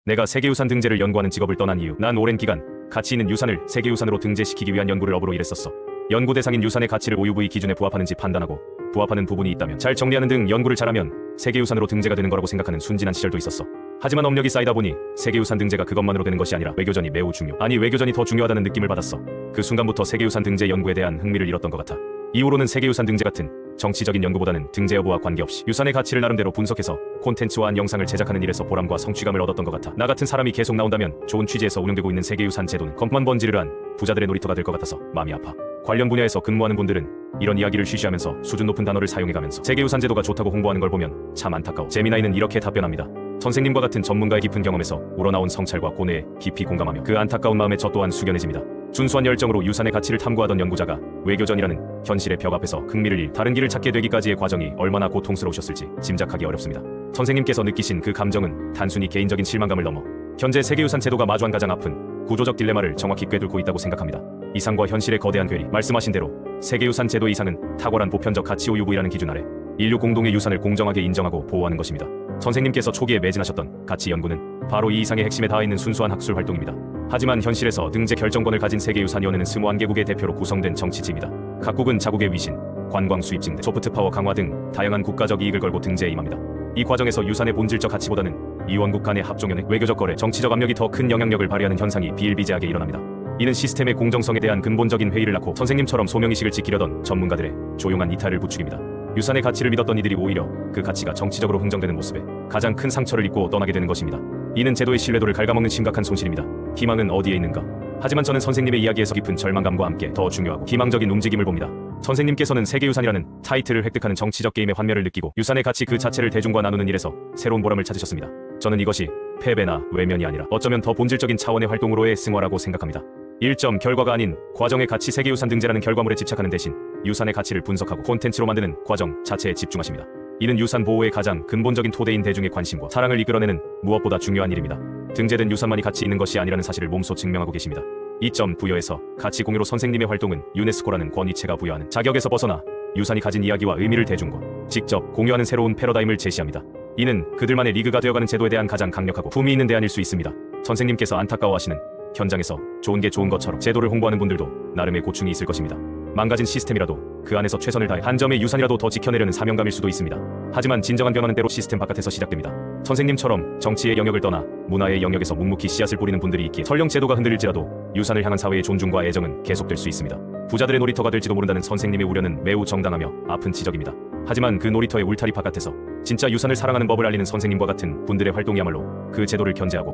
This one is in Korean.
내가 세계유산 등재를 연구하는 직업을 떠난 이유, 난 오랜 기간 가치 있는 유산을 세계유산으로 등재시키기 위한 연구를 업으로 일했었어. 연구 대상인 유산의 가치를 OUV 기준에 부합하는지 판단하고 부합하는 부분이 있다면 잘 정리하는 등 연구를 잘하면 세계유산으로 등재가 되는 거라고 생각하는 순진한 시절도 있었어. 하지만 업력이 쌓이다 보니 세계유산 등재가 그것만으로 되는 것이 아니라 외교전이 매우 외교전이 더 중요하다는 느낌을 받았어. 그 순간부터 세계유산 등재 연구에 대한 흥미를 잃었던 것 같아. 이후로는 세계유산 등재 같은 정치적인 연구보다는 등재 여부와 관계없이 유산의 가치를 나름대로 분석해서 콘텐츠화한 영상을 제작하는 일에서 보람과 성취감을 얻었던 것 같아. 나 같은 사람이 계속 나온다면 좋은 취지에서 운영되고 있는 세계유산 제도는 겉만 번지르르한 부자들의 놀이터가 될 것 같아서 마음이 아파. 관련 분야에서 근무하는 분들은 이런 이야기를 쉬쉬하면서 수준 높은 단어를 사용해가면서 세계유산 제도가 좋다고 홍보하는 걸 보면 참 안타까워. 재미나이는 이렇게 답변합니다. 선생님과 같은 전문가의 깊은 경험에서 우러나온 성찰과 고뇌에 깊이 공감하며 그 안타까운 마음에 저 또한 숙연해집니다. 준수한 열정으로 유산의 가치를 탐구하던 연구자가 외교전이라는 현실의 벽 앞에서 흥미를 잃 다른 길을 찾게 되기까지의 과정이 얼마나 고통스러우셨을지 짐작하기 어렵습니다. 선생님께서 느끼신 그 감정은 단순히 개인적인 실망감을 넘어 현재 세계유산 제도가 마주한 가장 아픈 구조적 딜레마를 정확히 꿰뚫고 있다고 생각합니다. 이상과 현실의 거대한 괴리, 말씀하신 대로 세계유산 제도 이상은 탁월한 보편적 가치 OUV라는 기준 아래 인류 공동의 유산을 공정하게 인정하고 보호하는 것입니다. 선생님께서 초기에 매진하셨던 가치 연구는 바로 이 이상의 핵심에 닿아있는 순수한 학술 활동입니다. 하지만 현실에서 등재 결정권을 가진 세계유산위원회는 21개국의 대표로 구성된 정치체입니다. 각국은 자국의 위신, 관광 수입 증대, 소프트파워 강화 등 다양한 국가적 이익을 걸고 등재에 임합니다. 이 과정에서 유산의 본질적 가치보다는 이원국 간의 합종연회, 외교적 거래, 정치적 압력이 더 큰 영향력을 발휘하는 현상이 비일비재하게 일어납니다. 이는 시스템의 공정성에 대한 근본적인 회의를 낳고 선생님처럼 소명의식을 지키려던 전문가들의 조용한 이탈을 부추깁니다. 유산의 가치를 믿었던 이들이 오히려 그 가치가 정치적으로 흥정되는 모습에 가장 큰 상처를 입고 떠나게 되는 것입니다. 이는 제도의 신뢰도를 갉아먹는 심각한 손실입니다. 희망은 어디에 있는가? 하지만 저는 선생님의 이야기에서 깊은 절망감과 함께 더 중요하고 희망적인 움직임을 봅니다. 선생님께서는 세계유산이라는 타이틀을 획득하는 정치적 게임의 환멸을 느끼고 유산의 가치 그 자체를 대중과 나누는 일에서 새로운 보람을 찾으셨습니다. 저는 이것이 패배나 외면이 아니라 어쩌면 더 본질적인 차원의 활동으로의 승화라고 생각합니다. 1점 결과가 아닌 과정의 가치, 세계유산 등재라는 결과물에 집착하는 대신 유산의 가치를 분석하고 콘텐츠로 만드는 과정 자체에 집중하십니다. 이는 유산 보호의 가장 근본적인 토대인 대중의 관심과 사랑을 이끌어내는 무엇보다 중요한 일입니다. 등재된 유산만이 가치 있는 것이 아니라는 사실을 몸소 증명하고 계십니다. 2점 부여에서 가치 공유로 선생님의 활동은 유네스코라는 권위체가 부여하는 자격에서 벗어나 유산이 가진 이야기와 의미를 대중과 직접 공유하는 새로운 패러다임을 제시합니다. 이는 그들만의 리그가 되어가는 제도에 대한 가장 강력하고 품위 있는 대안일 수 있습니다. 선생님께서 안타까워하시는 현장에서 좋은 게 좋은 것처럼 제도를 홍보하는 분들도 나름의 고충이 있을 것입니다. 망가진 시스템이라도 그 안에서 최선을 다해 한 점의 유산이라도 더 지켜내려는 사명감일 수도 있습니다. 하지만 진정한 변화는 때로 시스템 바깥에서 시작됩니다. 선생님처럼 정치의 영역을 떠나 문화의 영역에서 묵묵히 씨앗을 뿌리는 분들이 있기에 설령 제도가 흔들릴지라도 유산을 향한 사회의 존중과 애정은 계속될 수 있습니다. 부자들의 놀이터가 될지도 모른다는 선생님의 우려는 매우 정당하며 아픈 지적입니다. 하지만 그 놀이터의 울타리 바깥에서 진짜 유산을 사랑하는 법을 알리는 선생님과 같은 분들의 활동이야말로 그 제도를 견제하고